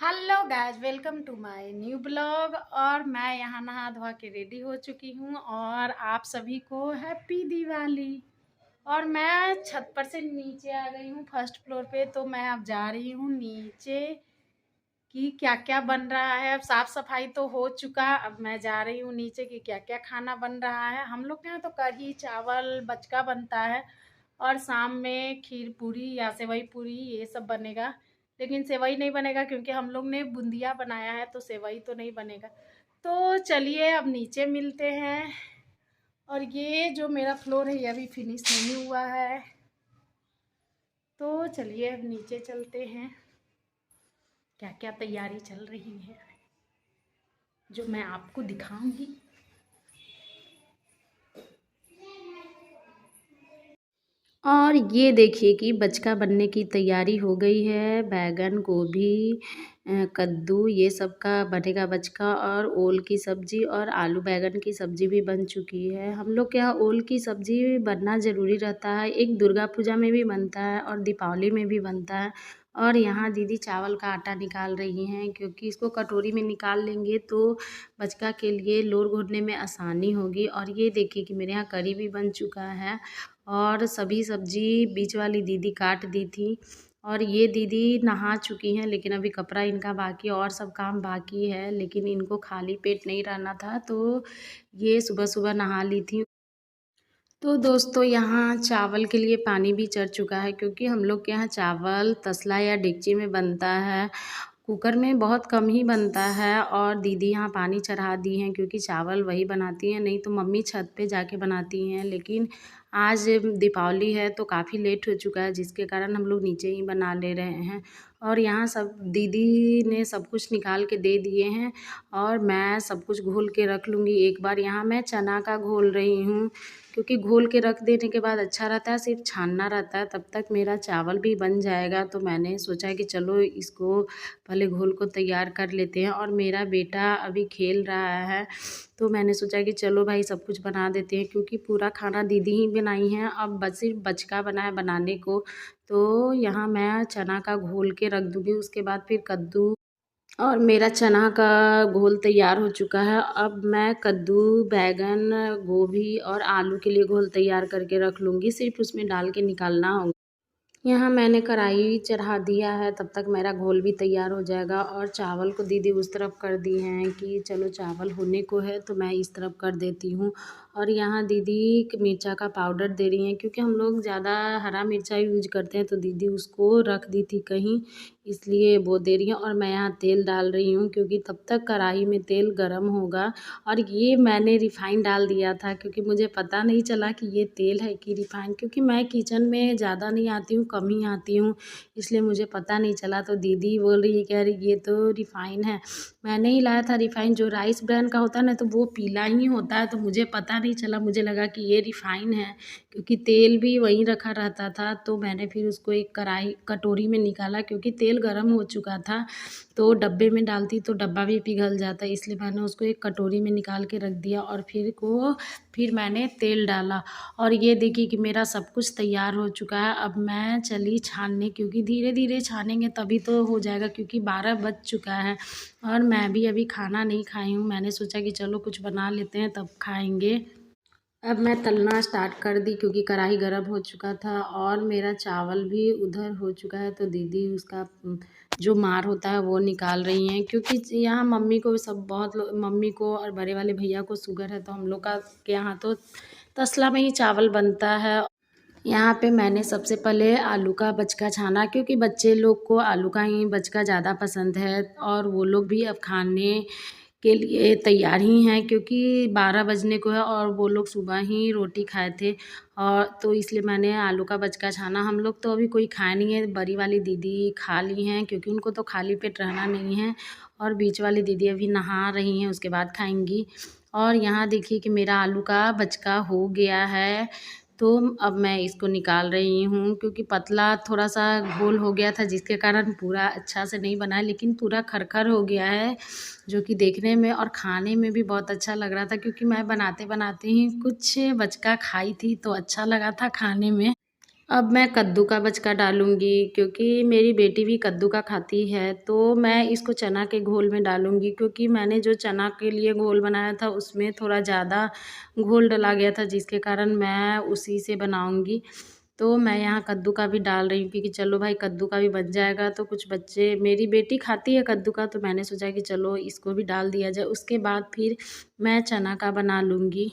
Hello guys, welcome to my new blog. और मैं यहाँ नहा धोआ के रेडी हो चुकी हूँ और आप सभी को हैप्पी दिवाली। और मैं छत पर से नीचे आ गई हूँ फर्स्ट फ्लोर पे, तो मैं अब जा रही हूँ नीचे कि क्या क्या बन रहा है। अब साफ सफाई तो हो चुका, अब मैं जा रही हूँ नीचे कि क्या क्या खाना बन रहा है। हम लोग के यहाँ तो कढ़ी चावल बचका बनता है और शाम में खीर पूरी या सेवई पूरी ये सब बनेगा। लेकिन सेवई नहीं बनेगा क्योंकि हम लोग ने बूंदिया बनाया है, तो सेवई तो नहीं बनेगा। तो चलिए अब नीचे मिलते हैं। और ये जो मेरा फ्लोर है ये अभी फिनिश नहीं हुआ है, तो चलिए अब नीचे चलते हैं। क्या क्या तैयारी चल रही है जो मैं आपको दिखाऊंगी। और ये देखिए कि बचका बनने की तैयारी हो गई है। बैगन, गोभी, कद्दू ये सब का बनेगा बचका। और ओल की सब्ज़ी और आलू बैगन की सब्ज़ी भी बन चुकी है। हम लोग के यहाँ ओल की सब्ज़ी बनना ज़रूरी रहता है। एक दुर्गा पूजा में भी बनता है और दीपावली में भी बनता है। और यहाँ दीदी चावल का आटा निकाल रही हैं क्योंकि इसको कटोरी में निकाल लेंगे तो बचका के लिए लोर घोटने में आसानी होगी। और ये देखिए कि मेरे यहाँ करी भी बन चुका है और सभी सब्जी बीच वाली दीदी काट दी थी। और ये दीदी नहा चुकी हैं, लेकिन अभी कपड़ा इनका बाकी और सब काम बाकी है। लेकिन इनको खाली पेट नहीं रहना था, तो ये सुबह सुबह नहा ली थी। तो दोस्तों यहाँ चावल के लिए पानी भी चढ़ चुका है क्योंकि हम लोग के यहाँ चावल तसला या डेगची में बनता है। कुकर में बहुत कम ही बनता है। और दीदी यहाँ पानी चढ़ा दी हैं क्योंकि चावल वही बनाती हैं, नहीं तो मम्मी छत पे जाके बनाती हैं। लेकिन आज दीपावली है तो काफ़ी लेट हो चुका है, जिसके कारण हम लोग नीचे ही बना ले रहे हैं। और यहाँ सब दीदी ने सब कुछ निकाल के दे दिए हैं और मैं सब कुछ घोल के रख लूँगी एक बार। यहाँ मैं चना का घोल रही हूँ क्योंकि घोल के रख देने के बाद अच्छा रहता है, सिर्फ छानना रहता है। तब तक मेरा चावल भी बन जाएगा, तो मैंने सोचा कि चलो इसको पहले घोल को तैयार कर लेते हैं। और मेरा बेटा अभी खेल रहा है, तो मैंने सोचा कि चलो भाई सब कुछ बना देते हैं क्योंकि पूरा खाना दीदी ही बनाई हैं। अब बस सिर्फ बचका बना है बनाने को। तो यहाँ मैं चना का घोल के रख दूँगी, उसके बाद फिर कद्दू। और मेरा चना का घोल तैयार हो चुका है। अब मैं कद्दू, बैगन, गोभी और आलू के लिए घोल तैयार करके रख लूँगी, सिर्फ उसमें डाल के निकालना होगा। यहाँ मैंने कढ़ाई चढ़ा दिया है, तब तक मेरा घोल भी तैयार हो जाएगा। और चावल को दीदी उस तरफ कर दी हैं कि चलो चावल होने को है, तो मैं इस तरफ कर देती हूँ। और यहाँ दीदी मिर्चा का पाउडर दे रही हैं क्योंकि हम लोग ज़्यादा हरा मिर्चा यूज करते हैं, तो दीदी उसको रख दी थी कहीं, इसलिए वो दे रही हैं। और मैं यहाँ तेल डाल रही हूँ क्योंकि तब तक कढ़ाई में तेल गर्म होगा। और ये मैंने रिफ़ाइन डाल दिया था क्योंकि मुझे पता नहीं चला कि ये तेल है कि रिफ़ाइन, क्योंकि मैं किचन में ज़्यादा नहीं आती हूँ, कम ही आती हूँ, इसलिए मुझे पता नहीं चला। तो दीदी बोल रही है कि अरे ये तो रिफ़ाइन है। मैंने ही लाया था रिफ़ाइन, जो राइस ब्रांड का होता है ना, तो वो पीला ही होता है, तो मुझे पता नहीं चला, मुझे लगा कि ये रिफ़ाइन है क्योंकि तेल भी वहीं रखा रहता था। तो मैंने फिर उसको एक कटोरी में निकाला क्योंकि तेल गर्म हो चुका था, तो डब्बे में डालती तो डब्बा भी पिघल जाता, इसलिए मैंने उसको एक कटोरी में निकाल के रख दिया। और फिर मैंने तेल डाला। और ये देखिए कि मेरा सब कुछ तैयार हो चुका है। अब मैं चली छानने, क्योंकि धीरे धीरे छानेंगे तभी तो हो जाएगा, क्योंकि 12 बज चुका है और मैं भी अभी खाना नहीं खाई हूँ। मैंने सोचा कि चलो कुछ बना लेते हैं तब खाएंगे। अब मैं तलना स्टार्ट कर दी क्योंकि कढ़ाई गर्म हो चुका था और मेरा चावल भी उधर हो चुका है। तो दीदी उसका जो मार होता है वो निकाल रही हैं क्योंकि यहाँ मम्मी को सब बहुत मम्मी को और बड़े वाले भैया को शुगर है, तो हम लोग का के यहाँ तो तसला में ही चावल बनता है। यहाँ पे मैंने सबसे पहले आलू का बचका छाना क्योंकि बच्चे लोग को आलू का ही बचका ज़्यादा पसंद है और वो लोग भी अब खाने के लिए तैयार ही हैं क्योंकि 12 बजने को है और वो लोग सुबह ही रोटी खाए थे। और तो इसलिए मैंने आलू का बचका छाना। हम लोग तो अभी कोई खाया नहीं है, बड़ी वाली दीदी खा ली हैं क्योंकि उनको तो खाली पेट रहना नहीं है। और बीच वाली दीदी अभी नहा रही हैं, उसके बाद खाएंगी। और यहाँ देखिए कि मेरा आलू का बचका हो गया है, तो अब मैं इसको निकाल रही हूँ क्योंकि पतला थोड़ा सा घोल हो गया था, जिसके कारण पूरा अच्छा से नहीं बना है, लेकिन पूरा खरखर हो गया है, जो कि देखने में और खाने में भी बहुत अच्छा लग रहा था क्योंकि मैं बनाते बनाते ही कुछ बचका खाई थी, तो अच्छा लगा था खाने में। अब मैं कद्दू का बचका डालूँगी क्योंकि मेरी बेटी भी कद्दू का खाती है, तो मैं इसको चना के घोल में डालूँगी क्योंकि मैंने जो चना के लिए घोल बनाया था उसमें थोड़ा ज़्यादा घोल डला गया था, जिसके कारण मैं उसी से बनाऊँगी। तो मैं यहाँ कद्दू का भी डाल रही हूँ क्योंकि चलो भाई कद्दू का भी बन जाएगा, तो कुछ बच्चे मेरी बेटी खाती है कद्दू का, तो मैंने सोचा कि चलो इसको भी डाल दिया जाए। उसके बाद फिर मैं चना का बना लूँगी।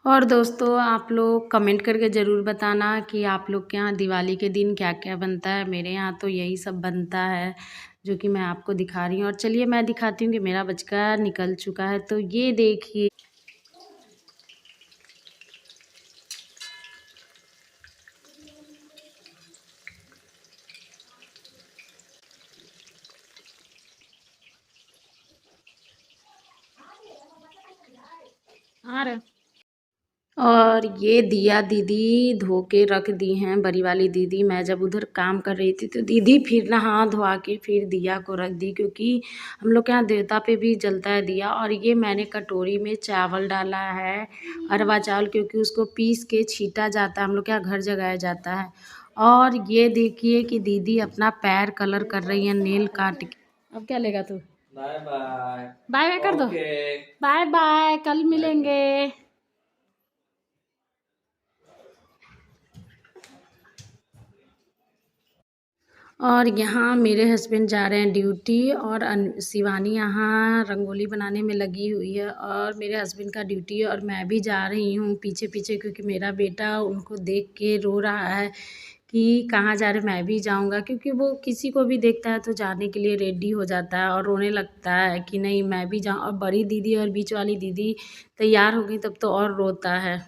और दोस्तों आप लोग कमेंट करके ज़रूर बताना कि आप लोग के यहाँ दिवाली के दिन क्या क्या बनता है। मेरे यहाँ तो यही सब बनता है जो कि मैं आपको दिखा रही हूँ। और चलिए मैं दिखाती हूँ कि मेरा बचका निकल चुका है, तो ये देखिए। आ रहा और ये दिया दीदी धो के रख दी हैं, बड़ी वाली दीदी। मैं जब उधर काम कर रही थी तो दीदी फिर नहा धोआ के फिर दिया को रख दी, क्योंकि हम लोग के यहाँ देवता पे भी जलता है दिया। और ये मैंने कटोरी में चावल डाला है, अरवा चावल, क्योंकि उसको पीस के छीटा जाता है, हम लोग के यहाँ घर जगाया जाता है। और ये देखिए कि दीदी अपना पैर कलर कर रही है नेल काट के। अब क्या लेगा तू? Bye bye. बाय बाय कर दो। बाय बाय, कल मिलेंगे। और यहाँ मेरे हस्बैंड जा रहे हैं ड्यूटी और शिवानी यहाँ रंगोली बनाने में लगी हुई है। और मेरे हस्बैंड का ड्यूटी है और मैं भी जा रही हूँ पीछे पीछे, क्योंकि मेरा बेटा उनको देख के रो रहा है कि कहाँ जा रहे, मैं भी जाऊँगा। क्योंकि वो किसी को भी देखता है तो जाने के लिए रेडी हो जाता है और रोने लगता है कि नहीं मैं भी जाऊँ। और बड़ी दीदी और बीच वाली दीदी तैयार हो गई तब तो और रोता है।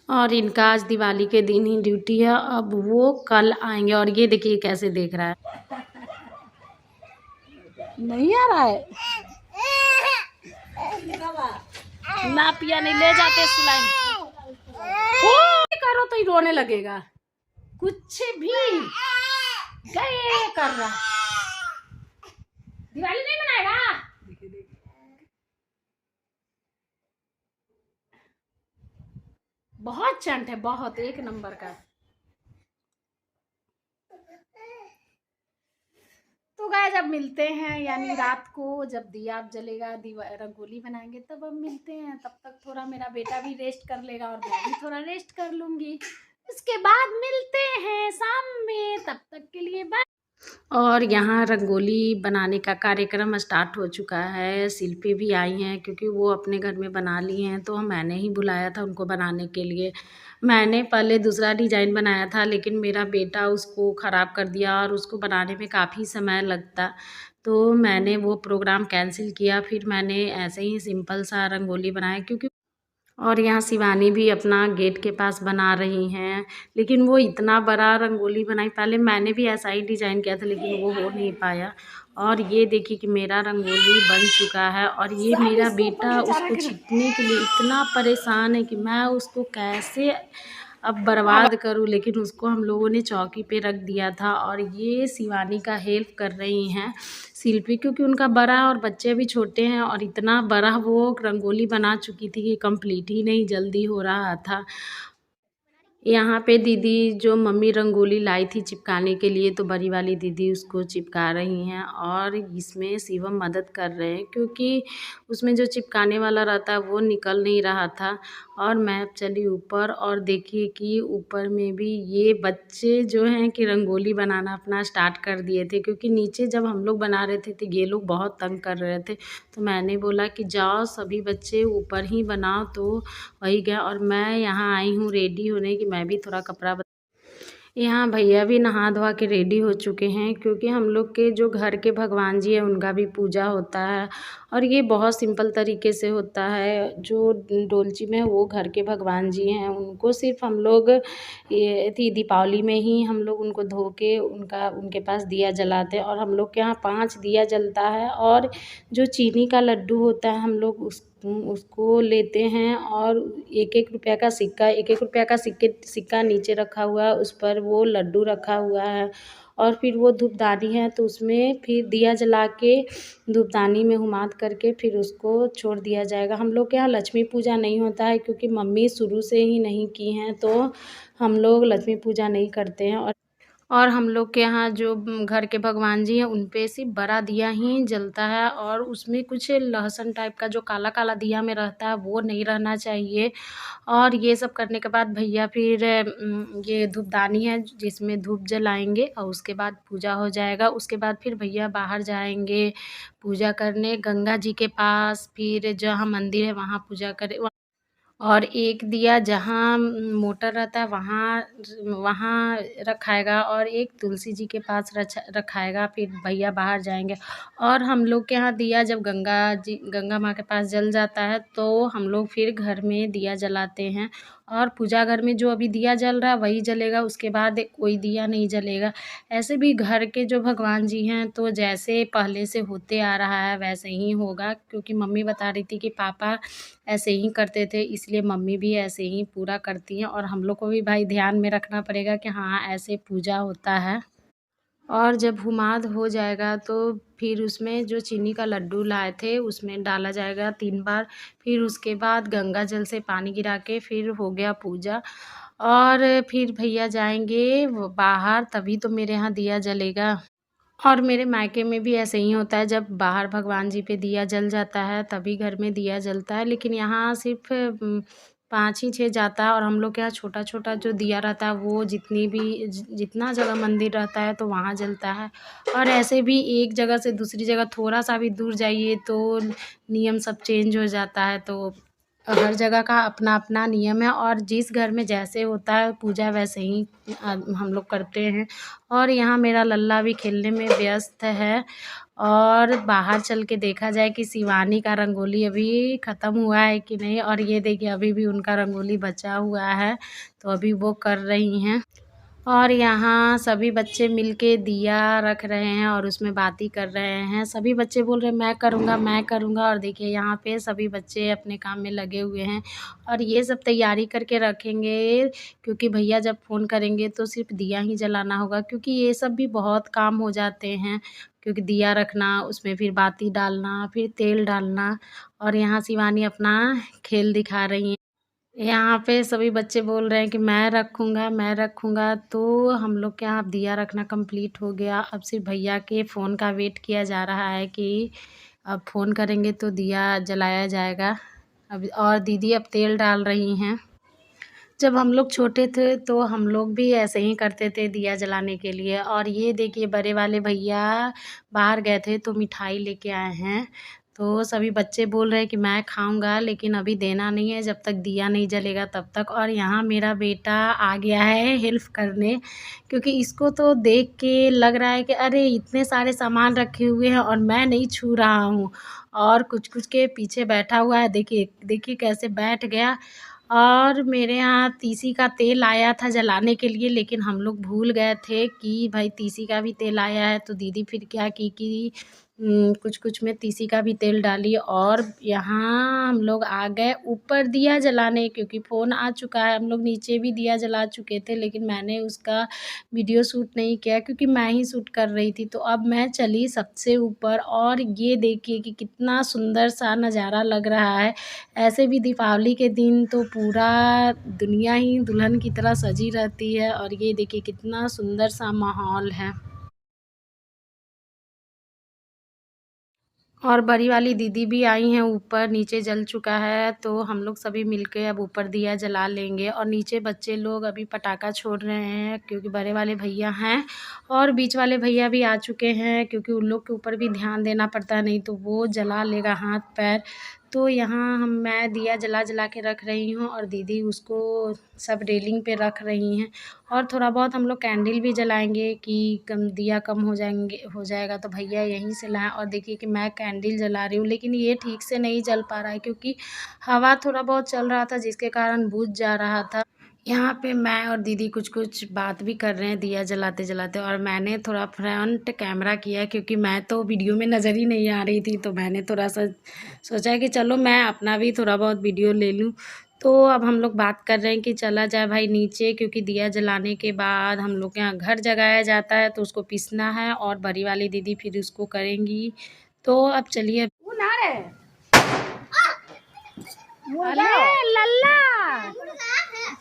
और इनका आज दिवाली के दिन ही ड्यूटी है, अब वो कल आएंगे। और ये देखिए कैसे देख रहा है। नहीं आ रहा है ना, पिया नहीं ले जाते सुलाइन। करो तो ही रोने लगेगा, कुछ भी गए कर रहा। दिवाली नहीं मनाएगा। बहुत चंट है, बहुत एक नंबर का। तो गाइस अब मिलते हैं, यानी रात को जब दिया जलेगा, रंगोली बनाएंगे, तब अब मिलते हैं। तब तक थोड़ा मेरा बेटा भी रेस्ट कर लेगा और मैं भी थोड़ा रेस्ट कर लूँगी। उसके बाद मिलते हैं शाम में, तब तक के लिए बाय। और यहाँ रंगोली बनाने का कार्यक्रम स्टार्ट हो चुका है। शिल्पी भी आई हैं क्योंकि वो अपने घर में बना ली हैं, तो मैंने ही बुलाया था उनको बनाने के लिए। मैंने पहले दूसरा डिज़ाइन बनाया था, लेकिन मेरा बेटा उसको ख़राब कर दिया और उसको बनाने में काफ़ी समय लगता, तो मैंने वो प्रोग्राम कैंसिल किया। फिर मैंने ऐसे ही सिंपल सा रंगोली बनाया, क्योंकि और यहाँ शिवानी भी अपना गेट के पास बना रही हैं, लेकिन वो इतना बड़ा रंगोली बनाई। पहले मैंने भी ऐसा ही डिज़ाइन किया था लेकिन वो हो नहीं पाया। और ये देखिए कि मेरा रंगोली बन चुका है और ये मेरा बेटा उसको छीटने के लिए इतना परेशान है कि मैं उसको कैसे अब बर्बाद करूँ, लेकिन उसको हम लोगों ने चौकी पे रख दिया था। और ये शिवानी का हेल्प कर रही हैं शिल्पी, क्योंकि उनका बड़ा और बच्चे भी छोटे हैं और इतना बड़ा वो रंगोली बना चुकी थी कि कंप्लीट ही नहीं जल्दी हो रहा था। यहाँ पे दीदी जो मम्मी रंगोली लाई थी चिपकाने के लिए, तो बड़ी वाली दीदी उसको चिपका रही हैं और इसमें शिवम मदद कर रहे हैं, क्योंकि उसमें जो चिपकाने वाला रहता है वो निकल नहीं रहा था। और मैं अब चली ऊपर और देखिए कि ऊपर में भी ये बच्चे जो हैं कि रंगोली बनाना अपना स्टार्ट कर दिए थे, क्योंकि नीचे जब हम लोग बना रहे थे तो ये लोग बहुत तंग कर रहे थे। तो मैंने बोला कि जाओ सभी बच्चे ऊपर ही बनाओ, तो वही गया। और मैं यहाँ आई हूँ रेडी होने की, मैं भी थोड़ा कपड़ा यहाँ भैया भी नहा धोआ के रेडी हो चुके हैं, क्योंकि हम लोग के जो घर के भगवान जी हैं उनका भी पूजा होता है। और ये बहुत सिंपल तरीके से होता है। जो डोलची में वो घर के भगवान जी हैं, उनको सिर्फ हम लोग ये दीपावली में ही हम लोग उनको धो के उनके पास दिया जलाते हैं। और हम लोग के यहाँ 5 दिया जलता है। और जो चीनी का लड्डू होता है, हम लोग उसको लेते हैं और 1-1 रुपया का सिक्का, 1-1 रुपया का सिक्का नीचे रखा हुआ है, उस पर वो लड्डू रखा हुआ है। और फिर वो धूपदानी है तो उसमें फिर दिया जला के धूपदानी में हुमाद करके फिर उसको छोड़ दिया जाएगा। हम लोग के यहाँ लक्ष्मी पूजा नहीं होता है क्योंकि मम्मी शुरू से ही नहीं की हैं, तो हम लोग लक्ष्मी पूजा नहीं करते हैं। और हम लोग के यहाँ जो घर के भगवान जी हैं उन पे सिर्फ बड़ा दिया ही जलता है, और उसमें कुछ लहसुन टाइप का जो काला काला दिया में रहता है वो नहीं रहना चाहिए। और ये सब करने के बाद भैया फिर ये धूपदानी है जिसमें धूप जलाएंगे और उसके बाद पूजा हो जाएगा। उसके बाद फिर भैया बाहर जाएंगे पूजा करने गंगा जी के पास, फिर जहाँ मंदिर है वहाँ पूजा करे। और एक दिया जहाँ मोटर रहता है वहाँ वहाँ रखाएगा, और एक तुलसी जी के पास रखाएगा। फिर भैया बाहर जाएंगे। और हम लोग के यहाँ दिया जब गंगा माँ के पास जल जाता है तो हम लोग फिर घर में दिया जलाते हैं, और पूजा घर में जो अभी दिया जल रहा है वही जलेगा, उसके बाद कोई दिया नहीं जलेगा। ऐसे भी घर के जो भगवान जी हैं तो जैसे पहले से होते आ रहा है वैसे ही होगा, क्योंकि मम्मी बता रही थी कि पापा ऐसे ही करते थे, इसलिए मम्मी भी ऐसे ही पूरा करती हैं। और हम लोग को भी भाई ध्यान में रखना पड़ेगा कि हाँ ऐसे पूजा होता है। और जब हुमाद हो जाएगा तो फिर उसमें जो चीनी का लड्डू लाए थे उसमें डाला जाएगा 3 बार। फिर उसके बाद गंगा जल से पानी गिरा के फिर हो गया पूजा। और फिर भैया जाएंगे बाहर, तभी तो मेरे यहाँ दिया जलेगा। और मेरे मायके में भी ऐसे ही होता है, जब बाहर भगवान जी पे दिया जल जाता है तभी घर में दिया जलता है। लेकिन यहाँ सिर्फ 5 ही 6 जाता है, और हम लोग के यहाँ छोटा छोटा जो दिया रहता है वो जितना जगह मंदिर रहता है तो वहाँ जलता है। और ऐसे भी एक जगह से दूसरी जगह थोड़ा सा भी दूर जाइए तो नियम सब चेंज हो जाता है। तो हर जगह का अपना अपना नियम है, और जिस घर में जैसे होता है पूजा वैसे ही हम लोग करते हैं। और यहाँ मेरा लल्ला भी खेलने में व्यस्त है। और बाहर चल के देखा जाए कि शिवानी का रंगोली अभी ख़त्म हुआ है कि नहीं। और ये देखिए अभी भी उनका रंगोली बचा हुआ है, तो अभी वो कर रही हैं। और यहाँ सभी बच्चे मिलके दिया रख रहे हैं और उसमें बातें कर रहे हैं। सभी बच्चे बोल रहे हैं मैं करूँगा मैं करूँगा, और देखिए यहाँ पे सभी बच्चे अपने काम में लगे हुए हैं। और ये सब तैयारी करके रखेंगे क्योंकि भैया जब फ़ोन करेंगे तो सिर्फ दिया ही जलाना होगा, क्योंकि ये सब भी बहुत काम हो जाते हैं। क्योंकि दिया रखना, उसमें फिर बाती डालना, फिर तेल डालना। और यहाँ शिवानी अपना खेल दिखा रही हैं। यहाँ पे सभी बच्चे बोल रहे हैं कि मैं रखूँगा मैं रखूँगा। तो हम लोग के यहाँ अब दिया रखना कंप्लीट हो गया। अब सिर्फ भैया के फ़ोन का वेट किया जा रहा है कि अब फ़ोन करेंगे तो दिया जलाया जाएगा। अब और दीदी अब तेल डाल रही हैं। जब हम लोग छोटे थे तो हम लोग भी ऐसे ही करते थे दिया जलाने के लिए। और ये देखिए बड़े वाले भैया बाहर गए थे तो मिठाई लेके आए हैं। तो सभी बच्चे बोल रहे हैं कि मैं खाऊंगा, लेकिन अभी देना नहीं है जब तक दिया नहीं जलेगा तब तक। और यहाँ मेरा बेटा आ गया है हेल्प करने, क्योंकि इसको तो देख के लग रहा है कि अरे इतने सारे सामान रखे हुए हैं और मैं नहीं छू रहा हूँ। और कुछ कुछ के पीछे बैठा हुआ है, देखिए देखिए कैसे बैठ गया। और मेरे यहाँ तीसी का तेल आया था जलाने के लिए, लेकिन हम लोग भूल गए थे कि भाई तीसी का भी तेल आया है। तो दीदी फिर क्या की कि कुछ कुछ में तीसी का भी तेल डाली, और यहाँ हम लोग आ गए ऊपर दिया जलाने, क्योंकि फ़ोन आ चुका है। हम लोग नीचे भी दिया जला चुके थे, लेकिन मैंने उसका वीडियो शूट नहीं किया क्योंकि मैं ही शूट कर रही थी। तो अब मैं चली सबसे ऊपर, और ये देखिए कि कितना सुंदर सा नज़ारा लग रहा है। ऐसे भी दीपावली के दिन तो पूरा दुनिया ही दुल्हन की तरह सजी रहती है। और ये देखिए कितना सुंदर सा माहौल है। और बड़ी वाली दीदी भी आई हैं ऊपर, नीचे जल चुका है तो हम लोग सभी मिलके अब ऊपर दिया जला लेंगे। और नीचे बच्चे लोग अभी पटाखा छोड़ रहे हैं क्योंकि बड़े वाले भैया हैं, और बीच वाले भैया भी आ चुके हैं क्योंकि उन लोग के ऊपर भी ध्यान देना पड़ता है, नहीं तो वो जला लेगा हाथ पैर। तो यहाँ मैं दिया जला जला के रख रही हूँ और दीदी उसको सब रेलिंग पे रख रही हैं। और थोड़ा बहुत हम लोग कैंडल भी जलाएंगे कि कम दिया कम हो जाएगा तो भैया यहीं से लाएं। और देखिए कि मैं कैंडल जला रही हूँ, लेकिन ये ठीक से नहीं जल पा रहा है क्योंकि हवा थोड़ा बहुत चल रहा था जिसके कारण बुझ जा रहा था। यहाँ पे मैं और दीदी कुछ कुछ बात भी कर रहे हैं दिया जलाते जलाते। और मैंने थोड़ा फ्रंट कैमरा किया क्योंकि मैं तो वीडियो में नज़र ही नहीं आ रही थी, तो मैंने थोड़ा सा सोचा कि चलो मैं अपना भी थोड़ा बहुत वीडियो ले लूँ। तो अब हम लोग बात कर रहे हैं कि चला जाए भाई नीचे, क्योंकि दिया जलाने के बाद हम लोग के यहाँ घर जगाया जाता है तो उसको पीसना है और बड़ी वाली दीदी फिर उसको करेंगी। तो अब चलिए। अरे लल्ला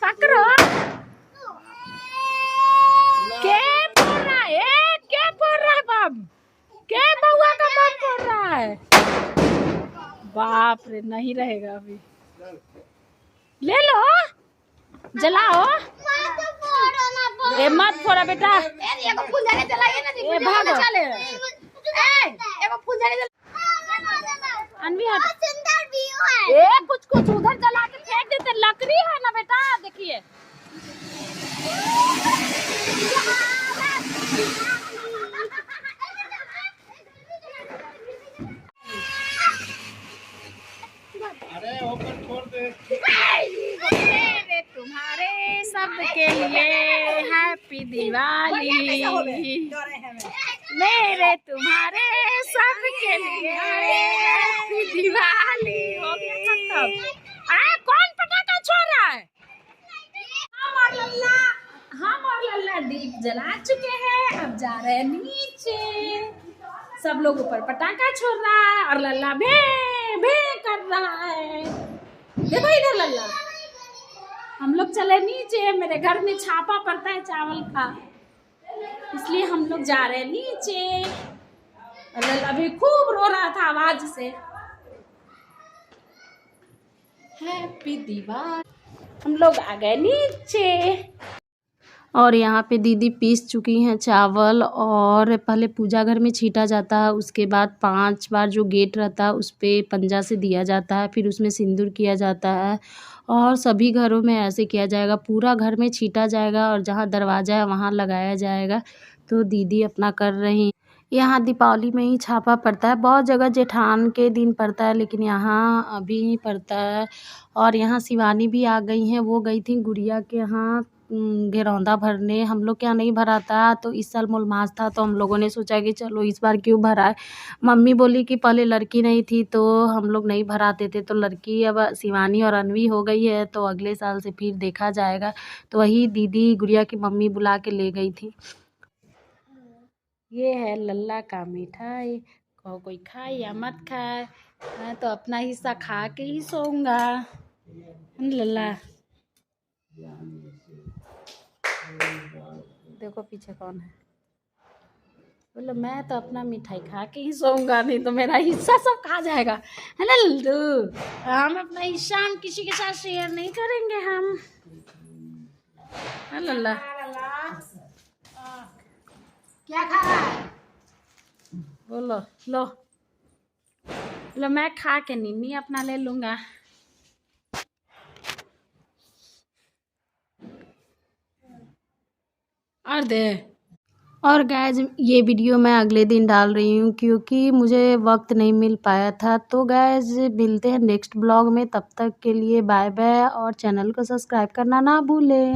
पकड़ो, के फोड़ रहा है, के फोड़ रहा है बम, के बउआ का बम फोड़ रहा है। बाप रे, नहीं रहेगा अभी, ले लो जलाओ। ए मत फोड़ा बेटा, ए भागो। अनवी हट, ए कुछ कुछ उधर जला के फेंक देते, लकड़ी है ना बेटा, देखिए। अरे ऊपर छोड़ दे। मेरे तुम्हारे सबके लिए हैप्पी दिवाली, मेरे तुम्हारे सबके लिए हैप्पी दिवाली। हो गया खत्म। अरे कौन पटाखा छोड़ रहा है? हम और लल्ला दीप जला चुके हैं, अब जा रहे हैं नीचे। सब लोग ऊपर पटाखा छोड़ रहा है और लल्ला भे भे कर रहा है। देखो इधर लल्ला। हम लोग चले नीचे, मेरे घर में छापा पड़ता है चावल का, इसलिए हम लोग जा रहे हैं नीचे। और लल्ला भी खूब रो रहा था आवाज से। हैप्पी दिवाली। हम लोग आ गए नीचे और यहाँ पे दीदी पीस चुकी हैं चावल, और पहले पूजा घर में छीटा जाता है, उसके बाद 5 बार जो गेट रहता है उस पर पंजा से दिया जाता है, फिर उसमें सिंदूर किया जाता है। और सभी घरों में ऐसे किया जाएगा, पूरा घर में छीटा जाएगा और जहाँ दरवाज़ा है वहाँ लगाया जाएगा। तो दीदी अपना कर रही हैं। यहाँ दीपावली में ही छापा पड़ता है, बहुत जगह जेठान के दिन पड़ता है, लेकिन यहाँ अभी ही पड़ता है। और यहाँ शिवानी भी आ गई हैं, वो गई थी गुड़िया के यहाँ घेरौंदा भरने। हम लोग के यहाँ नहीं भरा था, तो इस साल मलमास था तो हम लोगों ने सोचा कि चलो इस बार क्यों भराए। मम्मी बोली कि पहले लड़की नहीं थी तो हम लोग नहीं भराते थे, तो लड़की अब शिवानी और अनवी हो गई है, तो अगले साल से फिर देखा जाएगा। तो वही दीदी गुड़िया की मम्मी बुला के ले गई थी। ये है लल्ला का मिठाई, कहो कोई खाए या मत खाए, मैं तो अपना हिस्सा खा के ही सोऊंगा। लल्ला देखो पीछे कौन है, बोलो मैं तो अपना मिठाई खा के ही सोऊंगा, नहीं तो मेरा हिस्सा सब खा जाएगा, है ना लल्लू। हम अपना हिस्सा हम किसी के साथ शेयर नहीं करेंगे हम, है लल्ला। क्या खा रहा है? बोलो लो लो, मैं खा के निन्नी अपना ले लूंगा। और दे। और गाइज ये वीडियो मैं अगले दिन डाल रही हूँ क्योंकि मुझे वक्त नहीं मिल पाया था। तो गाइज मिलते हैं नेक्स्ट ब्लॉग में, तब तक के लिए बाय बाय, और चैनल को सब्सक्राइब करना ना भूलें।